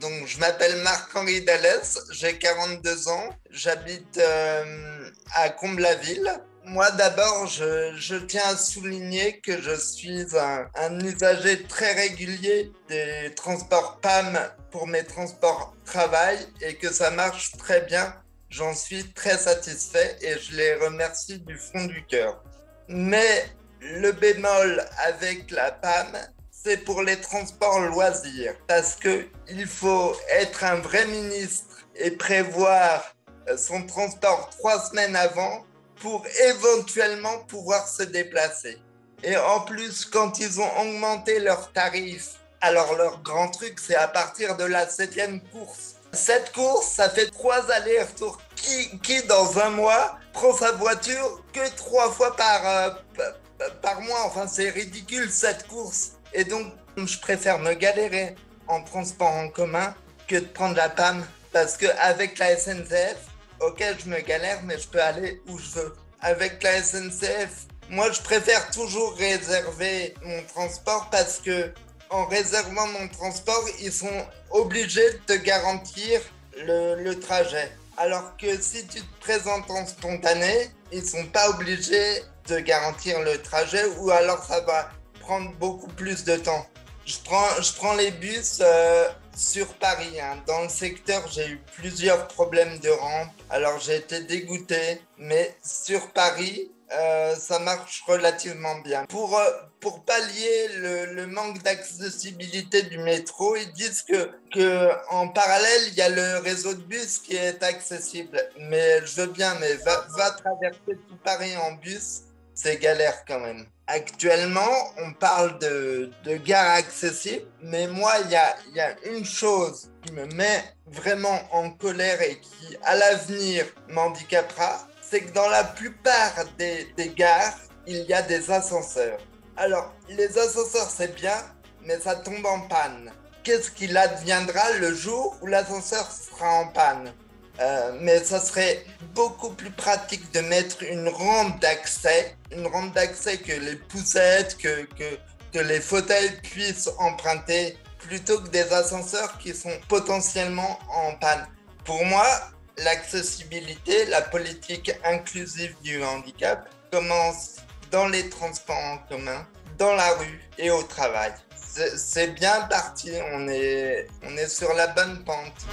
Donc, je m'appelle Marc-Henri Dallès, j'ai 42 ans, j'habite à Comble-la-Ville. Moi, d'abord, je tiens à souligner que je suis un usager très régulier des transports PAM pour mes transports travail et que ça marche très bien. J'en suis très satisfait et je les remercie du fond du cœur. Mais le bémol avec la PAM, c'est pour les transports loisirs, parce qu'il faut être un vrai ministre et prévoir son transport 3 semaines avant pour éventuellement pouvoir se déplacer. Et en plus, quand ils ont augmenté leurs tarifs, alors leur grand truc, c'est à partir de la 7e course. Cette course, ça fait 3 allers-retours. Qui dans un mois, prend sa voiture que 3 fois par mois? Enfin, c'est ridicule cette course. Et donc, je préfère me galérer en transport en commun que de prendre la PAM. Parce qu'avec la SNCF, ok, je me galère, mais je peux aller où je veux. Avec la SNCF, moi, je préfère toujours réserver mon transport parce que en réservant mon transport, ils sont obligés de te garantir le trajet. Alors que si tu te présentes en spontané, ils ne sont pas obligés de garantir le trajet ou alors ça va prendre beaucoup plus de temps. Je prends les bus sur Paris. Dans le secteur, j'ai eu plusieurs problèmes de rampe. Alors j'ai été dégoûté, mais sur Paris, ça marche relativement bien. Pour pallier le manque d'accessibilité du métro, ils disent que en parallèle, il y a le réseau de bus qui est accessible. Mais je veux bien, mais va traverser tout Paris en bus, c'est galère quand même. Actuellement, on parle de gares accessibles, mais moi, il y a une chose qui me met vraiment en colère et qui, à l'avenir, m'handicapera, c'est que dans la plupart des gares, il y a des ascenseurs. Alors, les ascenseurs, c'est bien, mais ça tombe en panne. Qu'est-ce qu'il adviendra le jour où l'ascenseur sera en panne? Mais ça serait beaucoup plus pratique de mettre une rampe d'accès que les poussettes, que les fauteuils puissent emprunter, plutôt que des ascenseurs qui sont potentiellement en panne. Pour moi, l'accessibilité, la politique inclusive du handicap commence dans les transports en commun, dans la rue et au travail. C'est bien parti, on est sur la bonne pente.